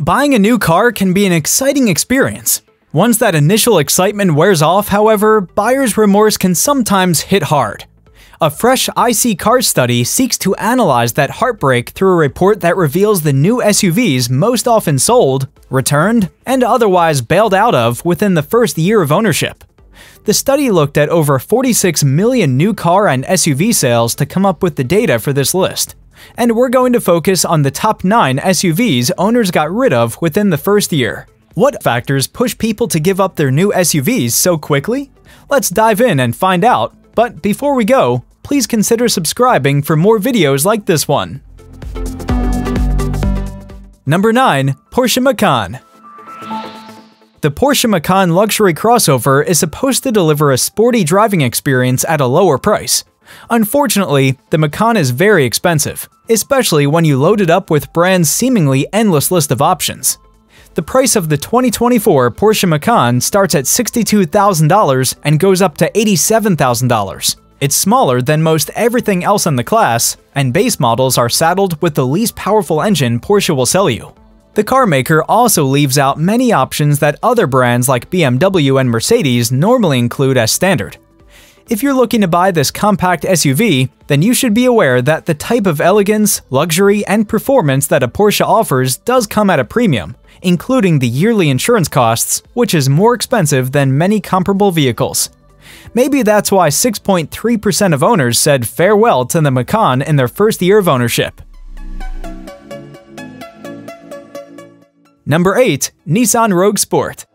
Buying a new car can be an exciting experience. Once that initial excitement wears off, however, buyer's remorse can sometimes hit hard. A fresh iSeeCars study seeks to analyze that heartbreak through a report that reveals the new SUVs most often sold, returned, and otherwise bailed out of within the first year of ownership. The study looked at over 46 million new car and SUV sales to come up with the data for this list. And we're going to focus on the top 9 SUVs owners got rid of within the first year. What factors push people to give up their new SUVs so quickly? Let's dive in and find out, but before we go, please consider subscribing for more videos like this one. Number 9. Porsche Macan. The Porsche Macan luxury crossover is supposed to deliver a sporty driving experience at a lower price. Unfortunately, the Macan is very expensive, especially when you load it up with brand's seemingly endless list of options. The price of the 2024 Porsche Macan starts at $62,000 and goes up to $87,000. It's smaller than most everything else in the class, and base models are saddled with the least powerful engine Porsche will sell you. The carmaker also leaves out many options that other brands like BMW and Mercedes normally include as standard. If you're looking to buy this compact SUV, then you should be aware that the type of elegance, luxury, and performance that a Porsche offers does come at a premium, including the yearly insurance costs, which is more expensive than many comparable vehicles. Maybe that's why 6.3% of owners said farewell to the Macan in their first year of ownership. Number 8. Nissan Rogue Sport.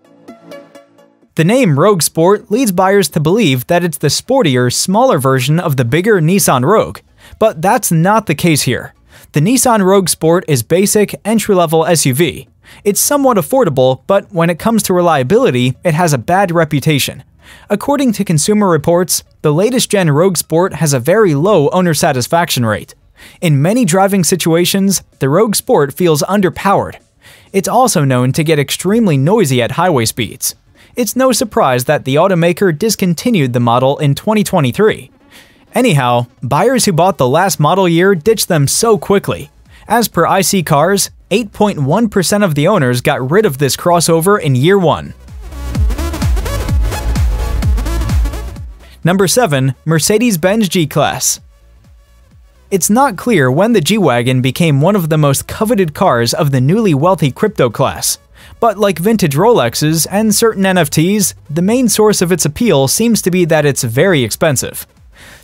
The name Rogue Sport leads buyers to believe that it's the sportier, smaller version of the bigger Nissan Rogue, but that's not the case here. The Nissan Rogue Sport is basic, entry-level SUV. It's somewhat affordable, but when it comes to reliability, it has a bad reputation. According to Consumer Reports, the latest gen Rogue Sport has a very low owner satisfaction rate. In many driving situations, the Rogue Sport feels underpowered. It's also known to get extremely noisy at highway speeds. It's no surprise that the automaker discontinued the model in 2023. Anyhow, buyers who bought the last model year ditched them so quickly. As per iSeeCars, 8.1% of the owners got rid of this crossover in year 1. Number 7. Mercedes-Benz G-Class. It's not clear when the G-Wagon became one of the most coveted cars of the newly wealthy crypto class. But like vintage Rolexes and certain NFTs, the main source of its appeal seems to be that it's very expensive.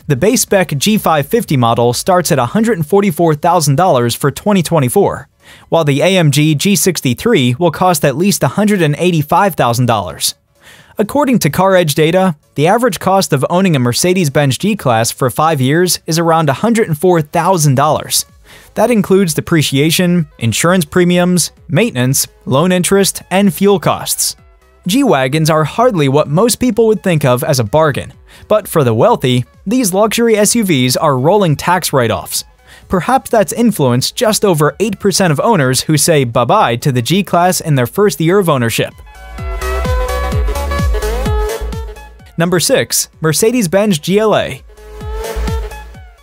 The base spec G550 model starts at $144,000 for 2024, while the AMG G63 will cost at least $185,000. According to CarEdge data, the average cost of owning a Mercedes-Benz G-Class for 5 years is around $104,000. That includes depreciation, insurance premiums, maintenance, loan interest, and fuel costs. G-Wagons are hardly what most people would think of as a bargain, but for the wealthy, these luxury SUVs are rolling tax write-offs. Perhaps that's influenced just over 8% of owners who say bye-bye to the G-Class in their first year of ownership. Number 6. Mercedes-Benz GLA.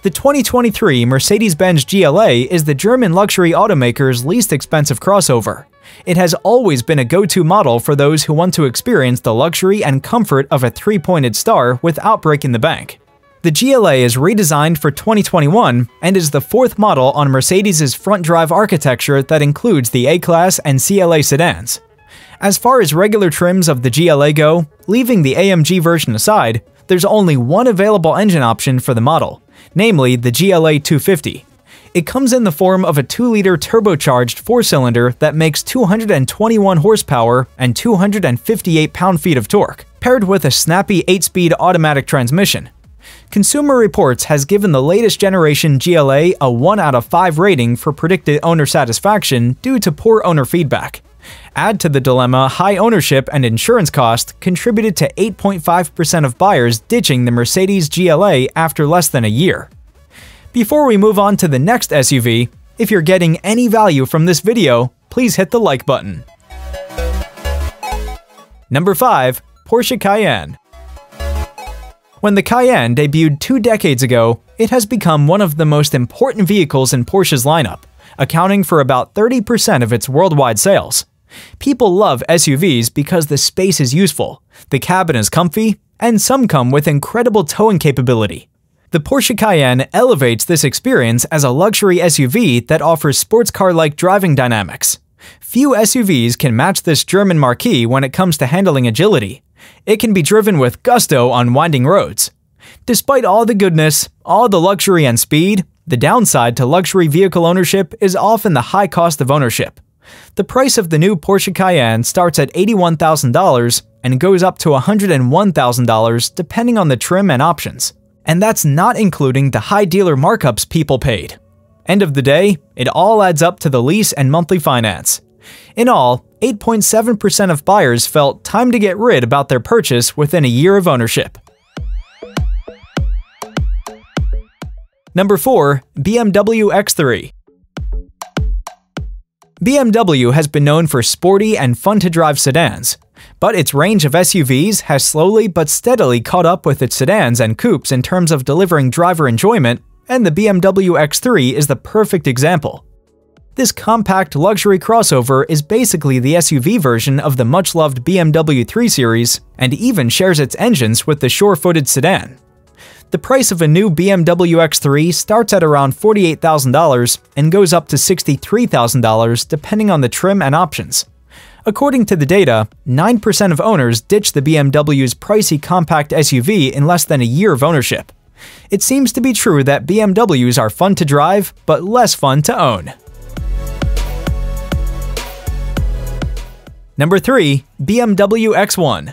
The 2023 Mercedes-Benz GLA is the German luxury automaker's least expensive crossover. It has always been a go-to model for those who want to experience the luxury and comfort of a 3-pointed star without breaking the bank. The GLA is redesigned for 2021 and is the 4th model on Mercedes' front-drive architecture that includes the A-Class and CLA sedans. As far as regular trims of the GLA go, leaving the AMG version aside, there's only one available engine option for the model, namely the GLA 250. It comes in the form of a 2-liter turbocharged 4-cylinder that makes 221 horsepower and 258 pound-feet of torque, paired with a snappy 8-speed automatic transmission. Consumer Reports has given the latest generation GLA a 1 out of 5 rating for predicted owner satisfaction due to poor owner feedback. Add to the dilemma high ownership and insurance cost contributed to 8.5% of buyers ditching the Mercedes GLA after less than a year. Before we move on to the next SUV, if you're getting any value from this video, please hit the like button. Number 5. Porsche Cayenne. When the Cayenne debuted 2 decades ago, it has become one of the most important vehicles in Porsche's lineup, accounting for about 30% of its worldwide sales. People love SUVs because the space is useful, the cabin is comfy, and some come with incredible towing capability. The Porsche Cayenne elevates this experience as a luxury SUV that offers sports car-like driving dynamics. Few SUVs can match this German marquee when it comes to handling agility. It can be driven with gusto on winding roads. Despite all the goodness, all the luxury and speed, the downside to luxury vehicle ownership is often the high cost of ownership. The price of the new Porsche Cayenne starts at $81,000 and goes up to $101,000 depending on the trim and options. And that's not including the high dealer markups people paid. End of the day, it all adds up to the lease and monthly finance. In all, 8.7% of buyers felt time to get rid about their purchase within a year of ownership. Number 4. BMW X3. BMW has been known for sporty and fun-to-drive sedans, but its range of SUVs has slowly but steadily caught up with its sedans and coupes in terms of delivering driver enjoyment, and the BMW X3 is the perfect example. This compact luxury crossover is basically the SUV version of the much-loved BMW 3 Series and even shares its engines with the sure-footed sedan. The price of a new BMW X3 starts at around $48,000 and goes up to $63,000 depending on the trim and options. According to the data, 9% of owners ditch the BMW's pricey compact SUV in less than a year of ownership. It seems to be true that BMWs are fun to drive, but less fun to own. Number 3. BMW X1.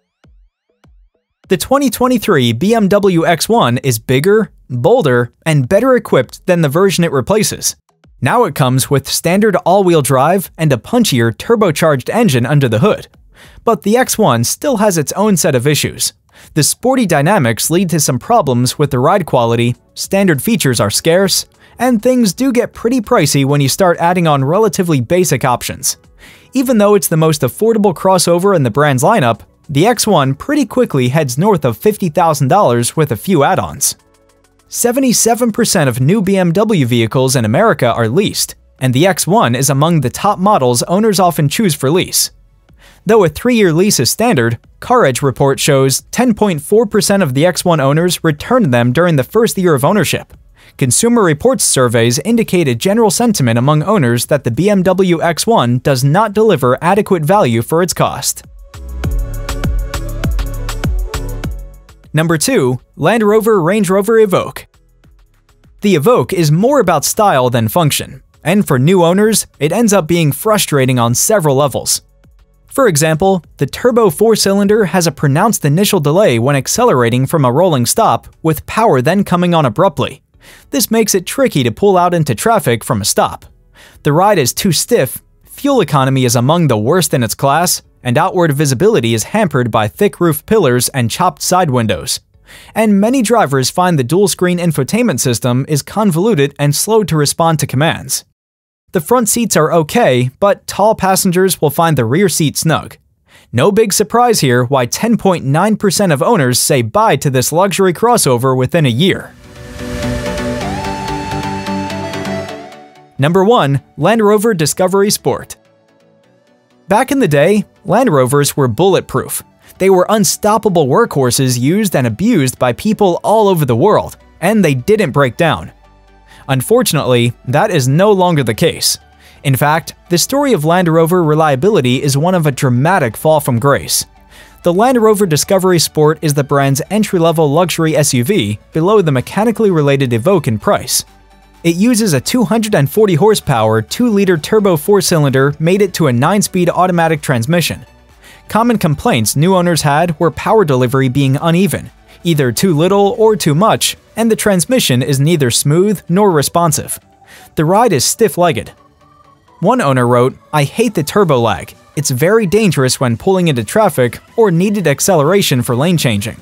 The 2023 BMW X1 is bigger, bolder, and better equipped than the version it replaces. Now it comes with standard all-wheel drive and a punchier turbocharged engine under the hood. But the X1 still has its own set of issues. The sporty dynamics lead to some problems with the ride quality, standard features are scarce, and things do get pretty pricey when you start adding on relatively basic options. Even though it's the most affordable crossover in the brand's lineup, the X1 pretty quickly heads north of $50,000 with a few add-ons. 77% of new BMW vehicles in America are leased, and the X1 is among the top models owners often choose for lease. Though a 3-year lease is standard, CarEdge report shows 10.4% of the X1 owners returned them during the first year of ownership. Consumer Reports surveys indicate a general sentiment among owners that the BMW X1 does not deliver adequate value for its cost. Number 2. Land Rover Range Rover Evoque. The Evoque is more about style than function, and for new owners, it ends up being frustrating on several levels. For example, the turbo 4-cylinder has a pronounced initial delay when accelerating from a rolling stop, with power then coming on abruptly. This makes it tricky to pull out into traffic from a stop. The ride is too stiff, fuel economy is among the worst in its class, and outward visibility is hampered by thick roof pillars and chopped side windows. And many drivers find the dual-screen infotainment system is convoluted and slow to respond to commands. The front seats are okay, but tall passengers will find the rear seat snug. No big surprise here why 10.9% of owners say bye to this luxury crossover within a year. Number 1. Land Rover Discovery Sport. Back in the day, Land Rovers were bulletproof. They were unstoppable workhorses used and abused by people all over the world, and they didn't break down. Unfortunately, that is no longer the case. In fact, the story of Land Rover reliability is one of a dramatic fall from grace. The Land Rover Discovery Sport is the brand's entry-level luxury SUV, below the mechanically related Evoque in price. It uses a 240 horsepower 2-liter turbo 4-cylinder mated to a 9-speed automatic transmission. Common complaints new owners had were power delivery being uneven, either too little or too much, and the transmission is neither smooth nor responsive. The ride is stiff-legged. One owner wrote, "I hate the turbo lag. It's very dangerous when pulling into traffic or needed acceleration for lane changing."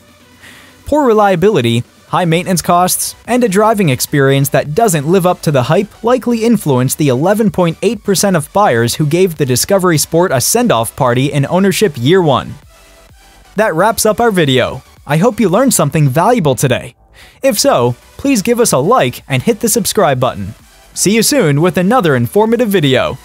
Poor reliability, high maintenance costs, and a driving experience that doesn't live up to the hype likely influenced the 11.8% of buyers who gave the Discovery Sport a send-off party in ownership year 1. That wraps up our video. I hope you learned something valuable today. If so, please give us a like and hit the subscribe button. See you soon with another informative video.